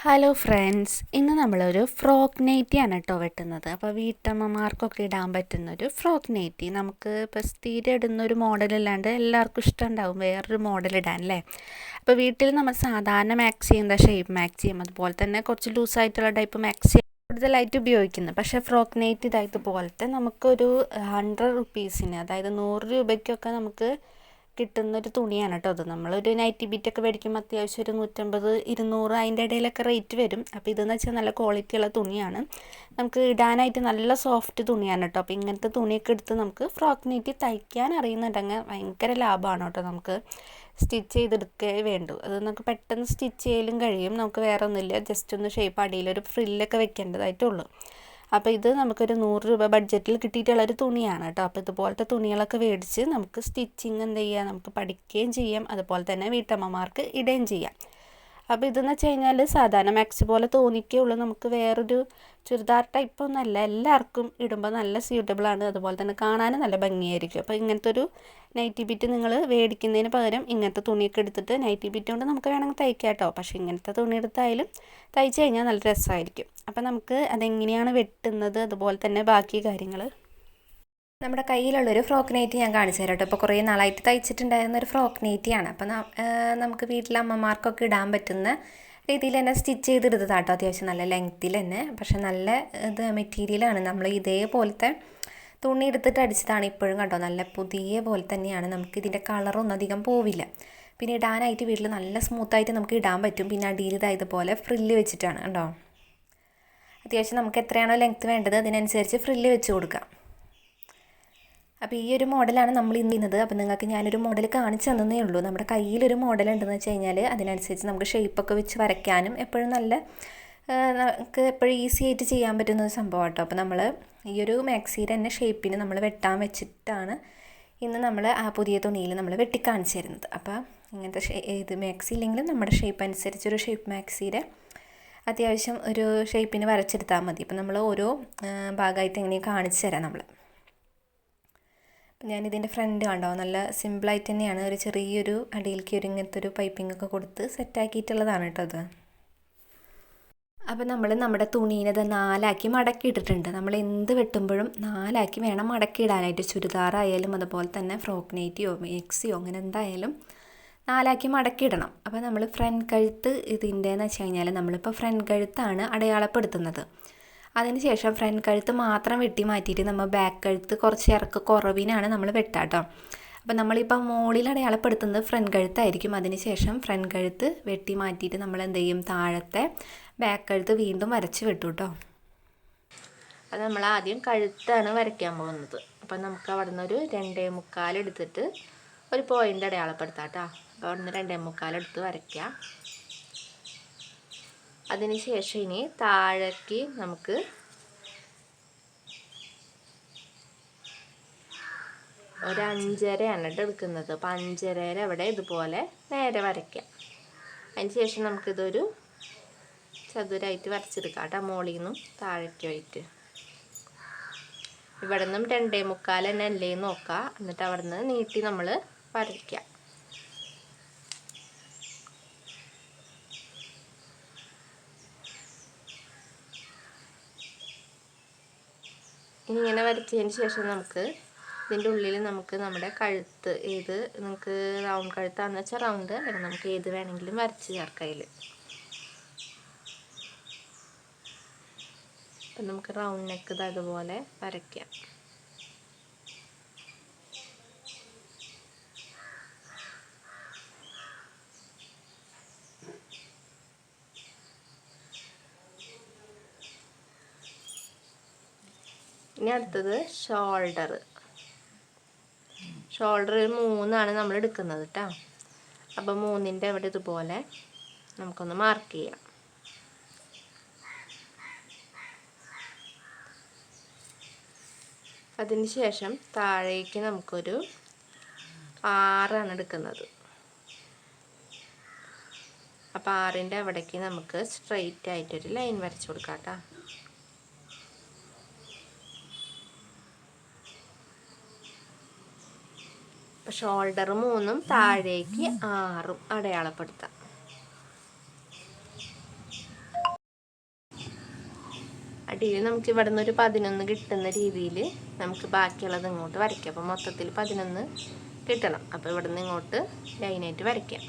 Hello friends, ഇന്ന് നമ്മളൊരു frock നൈറ്റിയാണ് കേട്ടോ വെട്ടുന്നത്. അപ്പോൾ വീട്ടമ്മമാർക്കൊക്കെ ഇടാൻ പറ്റുന്നൊരു ഫ്രോക്ക് നൈറ്റി. നമുക്ക് ഇപ്പോൾ സ്ഥിരം ഇടുന്നൊരു മോഡലല്ലാണ്ട് എല്ലാവർക്കും ഇഷ്ടമുണ്ടാവും വേറൊരു മോഡൽ ഇടാൻ അല്ലേ. അപ്പോൾ വീട്ടിൽ നമ്മൾ സാധാരണ മാക്സി എന്താ ഷേപ്പ് മാക്സിയും അതുപോലെ തന്നെ കുറച്ച് ലൂസായിട്ടുള്ള ടൈപ്പ് മാക്സി കൂടുതലായിട്ട് ഉപയോഗിക്കുന്നത്. പക്ഷേ ഫ്രോക്ക് നൈറ്റ് ഇതായതുപോലത്തെ നമുക്കൊരു 100 റുപ്പീസിന്, അതായത് 100 രൂപയ്ക്കൊക്കെ നമുക്ക് കിട്ടുന്നൊരു തുണിയാണ് കേട്ടോ അത്. നമ്മളൊരു നൈറ്റി ബിറ്റൊക്കെ മേടിക്കുമ്പോൾ അത്യാവശ്യം ഒരു 150, 200 അതിൻ്റെ ഇടയിലൊക്കെ റേറ്റ് വരും. അപ്പോൾ ഇതെന്ന് വെച്ചാൽ നല്ല ക്വാളിറ്റിയുള്ള തുണിയാണ്, നമുക്ക് ഇടാനായിട്ട് നല്ല സോഫ്റ്റ് തുണിയാണ് കേട്ടോ. അപ്പോൾ ഇങ്ങനത്തെ തുണിയൊക്കെ എടുത്ത് നമുക്ക് ഫ്രോക്ക് നൈറ്റി തയ്ക്കാൻ അറിയുന്നുണ്ടെങ്കിൽ ഭയങ്കര ലാഭമാണ് കേട്ടോ. നമുക്ക് സ്റ്റിച്ച് ചെയ്തെടുക്കേ വേണ്ടൂ. അത് നമുക്ക് പെട്ടെന്ന് സ്റ്റിച്ച് ചെയ്യലും കഴിയും. നമുക്ക് വേറെ ഒന്നുമില്ല, ജസ്റ്റ് ഒന്ന് ഷേപ്പ് അടിയിലൊരു ഫ്രില്ലൊക്കെ വെക്കേണ്ടതായിട്ടുള്ളൂ. അപ്പോൾ ഇത് നമുക്കൊരു 100 രൂപ ബഡ്ജറ്റിൽ കിട്ടിയിട്ടുള്ളൊരു തുണിയാണ് കേട്ടോ. അപ്പോൾ ഇതുപോലത്തെ തുണികളൊക്കെ മേടിച്ച് നമുക്ക് സ്റ്റിച്ചിങ് എന്ത് ചെയ്യുക, നമുക്ക് പഠിക്കുകയും ചെയ്യാം, അതുപോലെ തന്നെ വീട്ടമ്മമാർക്ക് ഇടുകയും ചെയ്യാം. അപ്പോൾ ഇതെന്ന് വെച്ച് കഴിഞ്ഞാൽ സാധാരണ മാക്സി പോലെ തോന്നിക്കുകയുള്ളൂ, നമുക്ക് വേറൊരു ചുരിദാർ ടൈപ്പൊന്നുമല്ല. എല്ലാവർക്കും ഇടുമ്പോൾ നല്ല സ്യൂട്ടബിളാണ്, അതുപോലെ തന്നെ കാണാനും നല്ല ഭംഗിയായിരിക്കും. അപ്പോൾ ഇങ്ങനത്തെ ഒരു നൈറ്റി ബിറ്റ് നിങ്ങൾ മേടിക്കുന്നതിന് പകരം ഇങ്ങനത്തെ തുണിയൊക്കെ എടുത്തിട്ട് നൈറ്റി ബിറ്റ് കൊണ്ട് നമുക്ക് വേണമെങ്കിൽ തയ്ക്കാം കേട്ടോ. പക്ഷേ ഇങ്ങനത്തെ തുണി എടുത്തായാലും തയ്ച്ച് കഴിഞ്ഞാൽ നല്ല രസമായിരിക്കും. അപ്പോൾ നമുക്ക് അതെങ്ങനെയാണ് വെട്ടുന്നത്, അതുപോലെ തന്നെ ബാക്കി കാര്യങ്ങൾ നമ്മുടെ കയ്യിലുള്ളൊരു ഫ്രോക്ക് നൈറ്റി ഞാൻ കാണിച്ചു തരാം കേട്ടോ. ഇപ്പോൾ കുറേ നാളായിട്ട് തയ്ച്ചിട്ടുണ്ടായിരുന്ന ഒരു ഫ്രോക്ക് നൈറ്റിയാണ്. അപ്പോൾ നമുക്ക് വീട്ടിലെ അമ്മമാർക്കൊക്കെ ഇടാൻ പറ്റുന്ന രീതിയിൽ തന്നെ സ്റ്റിച്ച് ചെയ്തെടുത്തതാണ് കേട്ടോ. അത്യാവശ്യം നല്ല ലെങ്ത്തിൽ തന്നെ, പക്ഷെ നല്ല ഇത് മെറ്റീരിയലാണ്. നമ്മൾ ഇതേപോലത്തെ തുണി എടുത്തിട്ട് അടിച്ചതാണ് ഇപ്പോഴും കേട്ടോ. നല്ല പുതിയ പോലെ തന്നെയാണ്, നമുക്കിതിൻ്റെ കളറൊന്നും അധികം പോവില്ല. പിന്നെ ഇടാനായിട്ട് വീട്ടിൽ നല്ല സ്മൂത്തായിട്ട് നമുക്ക് ഇടാൻ പറ്റും. പിന്നെ അടിയിൽ ഇതായതുപോലെ ഫ്രില്ല് വെച്ചിട്ടാണ് കേട്ടോ. അത്യാവശ്യം നമുക്ക് എത്രയാണോ ലെങ്ത്ത് വേണ്ടത് അതിനനുസരിച്ച് ഫ്രില്ല് വെച്ച് കൊടുക്കാം. അപ്പോൾ ഈ ഒരു മോഡലാണ് നമ്മൾ ഇന്ന് ചെയ്യുന്നത്. അപ്പോൾ നിങ്ങൾക്ക് ഞാനൊരു മോഡൽ കാണിച്ചു തന്നേ ഉള്ളൂ. നമ്മുടെ കയ്യിലൊരു മോഡൽ ഉണ്ടെന്ന് വെച്ച് കഴിഞ്ഞാൽ അതിനനുസരിച്ച് നമുക്ക് ഷേപ്പൊക്കെ വെച്ച് വരയ്ക്കാനും എപ്പോഴും നല്ല നമുക്ക് എപ്പോഴും ഈസി ആയിട്ട് ചെയ്യാൻ പറ്റുന്ന ഒരു സംഭവം കേട്ടോ. അപ്പോൾ നമ്മൾ ഈ ഒരു മാക്സിയുടെ തന്നെ ഷേപ്പിന് നമ്മൾ വെട്ടാൻ വെച്ചിട്ടാണ് ഇന്ന് നമ്മൾ ആ പുതിയ തുണിയിൽ നമ്മൾ വെട്ടി കാണിച്ചു തരുന്നത്. അപ്പോൾ ഇങ്ങനത്തെ ഇത് മാക്സി ഇല്ലെങ്കിലും നമ്മുടെ ഷേപ്പ് അനുസരിച്ചൊരു ഷേപ്പ് മാക്സിയുടെ അത്യാവശ്യം ഒരു ഷേപ്പിന് വരച്ചെടുത്താൽ മതി. അപ്പോൾ നമ്മൾ ഓരോ ഭാഗമായിട്ട് എങ്ങനെയാണ് കാണിച്ചു തരാം നമ്മൾ. അപ്പം ഞാനിതിൻ്റെ ഫ്രണ്ട് കണ്ടോ, നല്ല സിമ്പിളായിട്ട് തന്നെയാണ്, ഒരു ചെറിയൊരു അടിയിലേക്ക് ഒരു ഇങ്ങനത്തെ ഒരു പൈപ്പിംഗ് ഒക്കെ കൊടുത്ത് സെറ്റാക്കിയിട്ടുള്ളതാണ് കേട്ടോ അത്. അപ്പോൾ നമ്മൾ നമ്മുടെ തുണീനെ അത് 4ആക്കി മടക്കിയിട്ടിട്ടുണ്ട്. നമ്മൾ എന്ത് വെട്ടുമ്പോഴും 4ആക്കി വേണം മടക്കിയിടാനായിട്ട്. ചുരിദാറായാലും അതുപോലെ തന്നെ ഫ്രോക്ക് നൈറ്റിയോ മാക്സിയോ അങ്ങനെ എന്തായാലും 4ആക്കി മടക്കിയിടണം. അപ്പോൾ നമ്മൾ ഫ്രണ്ട് കഴുത്ത് ഇതിൻ്റെന്ന് വെച്ച് കഴിഞ്ഞാൽ നമ്മളിപ്പോൾ ഫ്രണ്ട് കഴുത്താണ് അടയാളപ്പെടുത്തുന്നത്. അതിനുശേഷം ഫ്രണ്ട് കഴുത്ത് മാത്രം വെട്ടി മാറ്റിയിട്ട് നമ്മൾ ബാക്ക് കഴുത്ത് കുറച്ച് ഇറക്ക് കുറവിനാണ് നമ്മൾ വെട്ടുക കേട്ടോ. അപ്പോൾ നമ്മളിപ്പോൾ മുകളിൽ അടയാളപ്പെടുത്തുന്നത് ഫ്രണ്ട് കഴുത്തായിരിക്കും. അതിനുശേഷം ഫ്രണ്ട് കഴുത്ത് വെട്ടി മാറ്റിയിട്ട് നമ്മൾ എന്ത് ചെയ്യും, താഴത്തെ ബാക്ക് കഴുത്ത് വീണ്ടും വരച്ച് വെട്ടും കേട്ടോ. അത് നമ്മൾ ആദ്യം കഴുത്താണ് വരയ്ക്കാൻ പോകുന്നത്. അപ്പം നമുക്ക് അവിടെ നിന്ന് ഒരു 2.25 എടുത്തിട്ട് ഒരു പോയിൻ്റ് അടയാളപ്പെടുത്താം കേട്ടോ. അപ്പോൾ അവിടെ നിന്ന് 2.25 എടുത്ത് വരയ്ക്കാം. അതിനുശേഷം ഇനി താഴേക്ക് നമുക്ക് ഒരു 5.5 എടുക്കുന്നത്. അപ്പോൾ 5.5 അവിടെ ഇതുപോലെ നേരെ വരയ്ക്കാം. അതിനുശേഷം നമുക്കിതൊരു ചതുരായിട്ട് വരച്ചെടുക്കാം കേട്ടോ, മുകളിൽ നിന്നും താഴേക്കുമായിട്ട്. ഇവിടെ നിന്നും 2.25 തന്നെ അല്ലേ നോക്കാം, എന്നിട്ട് അവിടെ നിന്ന് നീട്ടി നമ്മൾ വരയ്ക്കാം. ഇനി ഇങ്ങനെ വരച്ചതിന് ശേഷം നമുക്ക് ഇതിൻ്റെ ഉള്ളിൽ നമുക്ക് നമ്മുടെ കഴുത്ത് ഏത് നമുക്ക് റൗണ്ട് കഴുത്താണെന്ന് വെച്ചാൽ റൗണ്ട്, അല്ലെങ്കിൽ നമുക്ക് ഏത് വേണമെങ്കിലും വരച്ച് ചേർക്കാം അതിൽ. അപ്പം നമുക്ക് റൗണ്ട് നെക്ക് അതുപോലെ വരയ്ക്കാം. ഇനി അടുത്തത് ഷോൾഡർ 3 നമ്മൾ എടുക്കുന്നത് കേട്ടോ. അപ്പോൾ 3ൻ്റെ അവിടെ ഇതുപോലെ നമുക്കൊന്ന് മാർക്ക് ചെയ്യാം. അതിന് ശേഷം താഴേക്ക് നമുക്കൊരു 6 എടുക്കുന്നത്. അപ്പോൾ 6ൻ്റെ അവിടേക്ക് നമുക്ക് സ്ട്രെയിറ്റ് ആയിട്ടൊരു ലൈൻ വരച്ച് കൊടുക്കാം കേട്ടോ. ഷോൾഡർ 3 താഴേക്ക് 6 അടയാളപ്പെടുത്താം. അടിയിൽ നമുക്ക് ഇവിടെ നിന്ന് ഒരു 11 കിട്ടുന്ന രീതിയിൽ നമുക്ക് ബാക്കിയുള്ളത് ഇങ്ങോട്ട് വരയ്ക്കാം. അപ്പോൾ മൊത്തത്തിൽ 11 കിട്ടണം. അപ്പോൾ ഇവിടെ നിന്ന് ഇങ്ങോട്ട് ലൈനായിട്ട് വരയ്ക്കാം.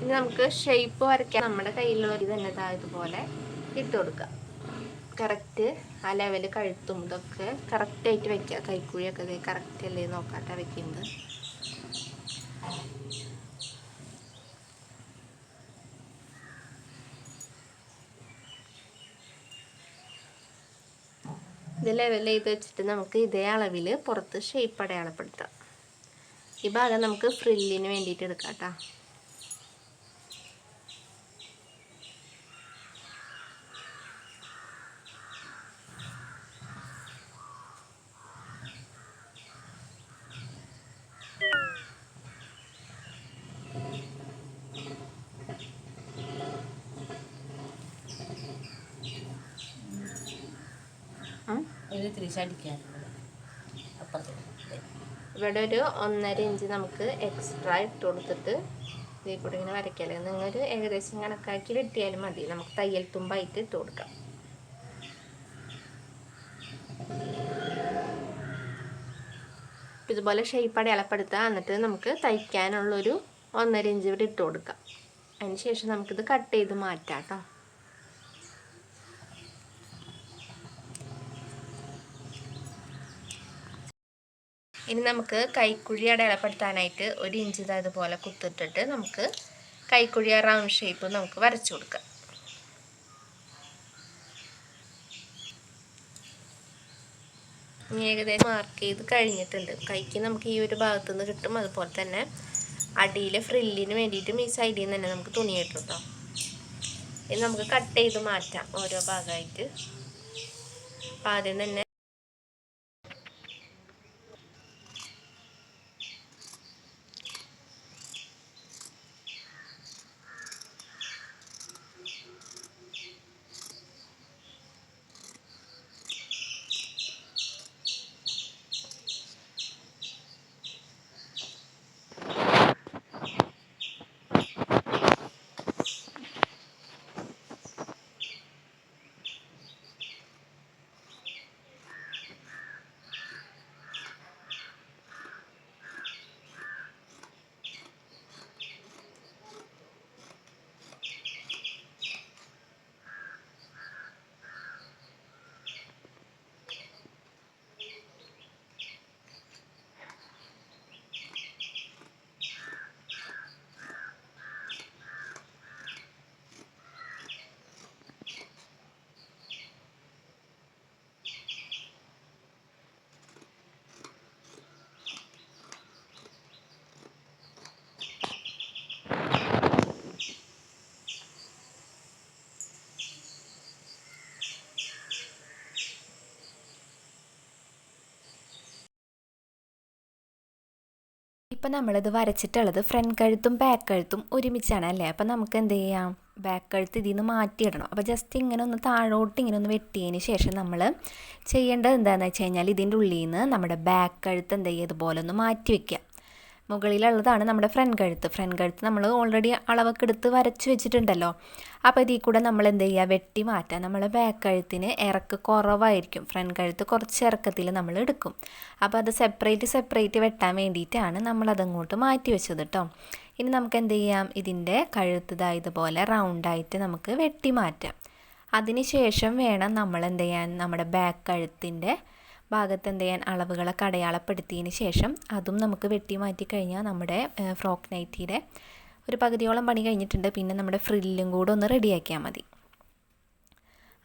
ഇനി നമുക്ക് ഷേപ്പ് വരയ്ക്കാം. നമ്മുടെ കയ്യിലുള്ള ഇത് തന്നെ ഇതുപോലെ ഇട്ട് കൊടുക്കുക. കറക്റ്റ് ആ ലെവൽ കഴുത്തും ഇതൊക്കെ കറക്റ്റായിട്ട് വയ്ക്കുക. കൈക്കുഴിയൊക്കെ ഇത് കറക്റ്റ് അല്ലേ നോക്കാട്ടെ വയ്ക്കുന്നത്. ഇത് ലെവൽ ചെയ്ത് വെച്ചിട്ട് നമുക്ക് ഇതേ അളവിൽ പുറത്ത് ഷേപ്പ് അടയാളപ്പെടുത്താം. ഈ ഭാഗം നമുക്ക് ഫ്രില്ലിന് വേണ്ടിയിട്ട് എടുക്കാം കേട്ടോ. ഇവിടെ ഒരു 1.5 ഇഞ്ച് നമുക്ക് എക്സ്ട്രാ ഇട്ട് കൊടുത്തിട്ട് ഇതിൽ കൂടെ ഇങ്ങനെ വരയ്ക്കല്ലേ. നിങ്ങളൊരു ഏകദേശം കണക്കാക്കി വെട്ടിയാലും മതി. നമുക്ക് തയ്യൽ തുമ്പായിട്ട് ഇട്ട് കൊടുക്കാം. ഇതുപോലെ ഷേപ്പ് അടയാളപ്പെടുത്തുക. എന്നിട്ട് നമുക്ക് തയ്ക്കാനുള്ളൊരു 1.5 ഇഞ്ച് ഇവിടെ ഇട്ട് കൊടുക്കാം. അതിന് ശേഷം നമുക്കിത് കട്ട് ചെയ്ത് മാറ്റാം കേട്ടോ. ഇനി നമുക്ക് കൈക്കുഴി അടയാളപ്പെടുത്താനായിട്ട് 1 ഇഞ്ച് ഇതുപോലെ കുത്തിട്ടിട്ട് നമുക്ക് കൈക്കുഴി റൗണ്ട് ഷേപ്പ് നമുക്ക് വരച്ചു കൊടുക്കാം. ഏകദേശം മാർക്ക് ചെയ്ത് കഴിഞ്ഞിട്ടുണ്ട്. കൈക്ക് നമുക്ക് ഈ ഒരു ഭാഗത്തു നിന്ന് കിട്ടും. അതുപോലെ തന്നെ അടിയിലെ ഫ്രില്ലിന് വേണ്ടിയിട്ടും ഈ സൈഡിൽ നിന്ന് തന്നെ നമുക്ക് തുണി കിട്ടും കേട്ടോ. ഇത് നമുക്ക് കട്ട് ചെയ്ത് മാറ്റാം ഓരോ ഭാഗമായിട്ട്. ആദ്യം തന്നെ ഇപ്പം നമ്മളിത് വരച്ചിട്ടുള്ളത് ഫ്രണ്ട് കഴുത്തും ബാക്ക് കഴുത്തും ഒരുമിച്ചാണ് അല്ലേ. അപ്പം നമുക്ക് എന്ത് ചെയ്യാം, ബാക്ക് കഴുത്ത് ഇതിൽ നിന്ന് മാറ്റിയിടണം. അപ്പോൾ ജസ്റ്റ് ഇങ്ങനെ ഒന്ന് താഴോട്ട് ഇങ്ങനെ ഒന്ന് വെട്ടിയതിന് ശേഷം നമ്മൾ ചെയ്യേണ്ടത് എന്താണെന്ന് വെച്ച് കഴിഞ്ഞാൽ ഇതിൻ്റെ ഉള്ളിൽ നിന്ന് നമ്മുടെ ബാക്ക് കഴുത്ത് എന്ത് ചെയ്യുക, ഇതുപോലെ ഒന്ന് മാറ്റി വയ്ക്കുക. മുകളിലുള്ളതാണ് നമ്മുടെ ഫ്രണ്ട് കഴുത്ത് നമ്മൾ ഓൾറെഡി അളവൊക്കെ എടുത്ത് വരച്ച് വെച്ചിട്ടുണ്ടല്ലോ. അപ്പോൾ ഇതിൽ കൂടെ നമ്മൾ എന്ത് ചെയ്യുക, വെട്ടി മാറ്റാം. നമ്മൾ ബാക്ക് കഴുത്തിന് ഇറക്ക് കുറവായിരിക്കും, ഫ്രണ്ട് കഴുത്ത് കുറച്ച് ഇറക്കത്തിൽ നമ്മൾ എടുക്കും. അപ്പോൾ അത് സെപ്പറേറ്റ് വെട്ടാൻ വേണ്ടിയിട്ടാണ് നമ്മളതങ്ങോട്ട് മാറ്റി വെച്ചത് കേട്ടോ. ഇനി നമുക്ക് എന്ത് ചെയ്യാം, ഇതിൻ്റെ കഴുത്ത് ഇതുപോലെ റൗണ്ടായിട്ട് നമുക്ക് വെട്ടി മാറ്റാം. അതിന് ശേഷം വേണം നമ്മൾ എന്ത് ചെയ്യാൻ, നമ്മുടെ ബാക്ക് കഴുത്തിൻ്റെ ഭാഗത്ത് എന്ത് ചെയ്യാൻ, അളവുകളൊക്കെ അടയാളപ്പെടുത്തിയതിന് ശേഷം അതും നമുക്ക് വെട്ടി മാറ്റി കഴിഞ്ഞാൽ നമ്മുടെ ഫ്രോക്ക് നൈറ്റിയുടെ ഒരു പകുതിയോളം പണി കഴിഞ്ഞിട്ടുണ്ട്. പിന്നെ നമ്മുടെ ഫ്രില്ലും കൂടെ ഒന്ന് റെഡിയാക്കിയാൽ മതി.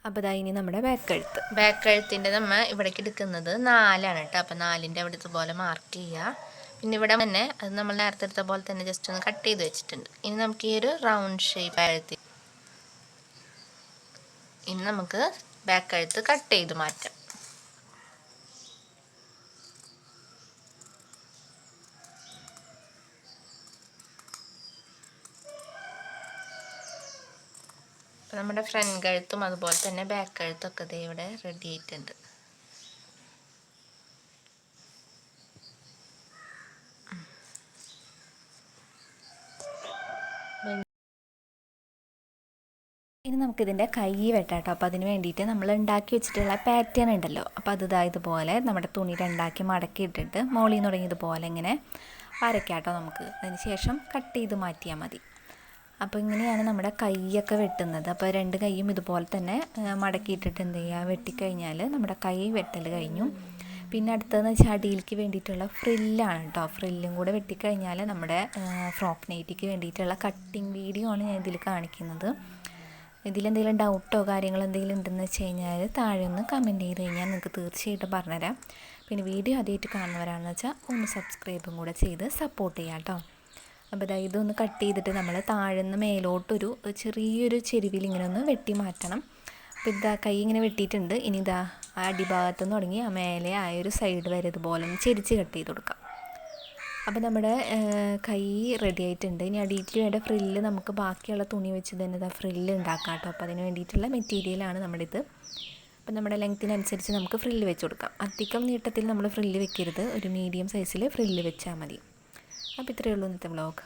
അപ്പോൾ ഇതാ ഇനി നമ്മുടെ ബാക്ക് കഴുത്തിൻ്റെ നമ്മൾ ഇവിടേക്ക് എടുക്കുന്നത് 4 കേട്ടോ. അപ്പോൾ 4ൻ്റെ അവിടെ ഇതുപോലെ മാർക്ക് ചെയ്യുക. പിന്നെ ഇവിടെ തന്നെ അത് നമ്മൾ നേരത്തെ എടുത്ത പോലെ തന്നെ ജസ്റ്റ് ഒന്ന് കട്ട് ചെയ്ത് വെച്ചിട്ടുണ്ട്. ഇനി നമുക്ക് ഈ ഒരു റൗണ്ട് ഷേപ്പ് കഴുത്തി ഇനി നമുക്ക് ബാക്ക് കഴുത്ത് കട്ട് ചെയ്ത് മാറ്റാം. നമ്മുടെ ഫ്രണ്ട് കഴുത്തും അതുപോലെ തന്നെ ബാക്ക് കഴുത്തൊക്കെ ദേ ഇവിടെ റെഡി ആയിട്ടുണ്ട്. നമുക്കിതിൻ്റെ കൈ വെട്ടാം കേട്ടോ. അപ്പോൾ അതിന് വേണ്ടിയിട്ട് നമ്മൾ ഉണ്ടാക്കി വെച്ചിട്ടുള്ള പാറ്റേൺ ഉണ്ടല്ലോ, അപ്പോൾ അത് ഇതുപോലെ നമ്മുടെ തുണി രണ്ടാക്കി മടക്കി ഇട്ടിട്ട് മോളിൽ നിന്ന് തുടങ്ങിയതുപോലെ ഇങ്ങനെ വരയ്ക്കാം കേട്ടോ നമുക്ക്. അതിന് ശേഷം കട്ട് ചെയ്ത് മാറ്റിയാൽ മതി. അപ്പോൾ ഇങ്ങനെയാണ് നമ്മുടെ കൈയൊക്കെ വെട്ടുന്നത്. അപ്പോൾ രണ്ട് കൈയും ഇതുപോലെ തന്നെ മടക്കിയിട്ടിട്ട് എന്ത് ചെയ്യുക, വെട്ടിക്കഴിഞ്ഞാൽ നമ്മുടെ കൈ വെട്ടൽ കഴിഞ്ഞു. പിന്നെ അടുത്തതെന്ന് വെച്ചാൽ അടിയിലേക്ക് വേണ്ടിയിട്ടുള്ള ഫ്രില്ലാണ് കേട്ടോ. ഫ്രില്ലും കൂടെ വെട്ടിക്കഴിഞ്ഞാൽ നമ്മുടെ ഫ്രോക്ക് നൈറ്റിക്ക് വേണ്ടിയിട്ടുള്ള കട്ടിങ് വീഡിയോ ആണ് ഞാൻ ഇതിൽ കാണിക്കുന്നത്. ഇതിലെന്തെങ്കിലും ഡൗട്ടോ കാര്യങ്ങളോ എന്തെങ്കിലും ഉണ്ടെന്ന് വെച്ച് കഴിഞ്ഞാൽ താഴെ ഒന്ന് കമൻറ്റ് ചെയ്ത് കഴിഞ്ഞാൽ നിങ്ങൾക്ക് തീർച്ചയായിട്ടും പറഞ്ഞുതരാം. പിന്നെ വീഡിയോ ആദ്യമായിട്ട് കാണുന്നവരാണെന്ന് വെച്ചാൽ ഒന്ന് സബ്സ്ക്രൈബും കൂടെ ചെയ്ത് സപ്പോർട്ട് ചെയ്യാം കേട്ടോ. അപ്പോൾ ഇതൊന്ന് കട്ട് ചെയ്തിട്ട് നമ്മൾ താഴെ നിന്ന് മേലോട്ടൊരു ചെറിയൊരു ചെരുവിൽ ഇങ്ങനെ ഒന്ന് വെട്ടി മാറ്റണം. അപ്പോൾ കൈ ഇങ്ങനെ വെട്ടിയിട്ടുണ്ട്. ഇനി ആ അടിഭാഗത്ത് നിന്ന് തുടങ്ങി ആ മേലെ ആയൊരു സൈഡ് വരെ ഇതുപോലെ ഒന്ന് ചെരിച്ച് കട്ട് ചെയ്ത് കൊടുക്കാം. അപ്പോൾ നമ്മുടെ കൈ റെഡി ആയിട്ടുണ്ട്. ഇനി അടിയിലേക്ക് വേണ്ട ഫ്രില്ല് നമുക്ക് ബാക്കിയുള്ള തുണി വെച്ച് തന്നെ ഫ്രില്ല് ഉണ്ടാക്കാം കേട്ടോ. അപ്പോൾ അതിന് വേണ്ടിയിട്ടുള്ള മെറ്റീരിയലാണ് നമ്മുടെ ഇത്. അപ്പോൾ നമ്മുടെ ലെങ്ത്തിനനുസരിച്ച് നമുക്ക് ഫ്രില്ല് വെച്ച് കൊടുക്കാം. അധികം നീട്ടത്തിൽ നമ്മൾ ഫ്രില്ല് വെക്കരുത്, ഒരു മീഡിയം സൈസിൽ ഫ്രില്ല് വെച്ചാൽ മതി. അപ്പോൾ ഇത്രയേ ഉള്ളൂ ഇന്നത്തെ വ്ളോഗ്.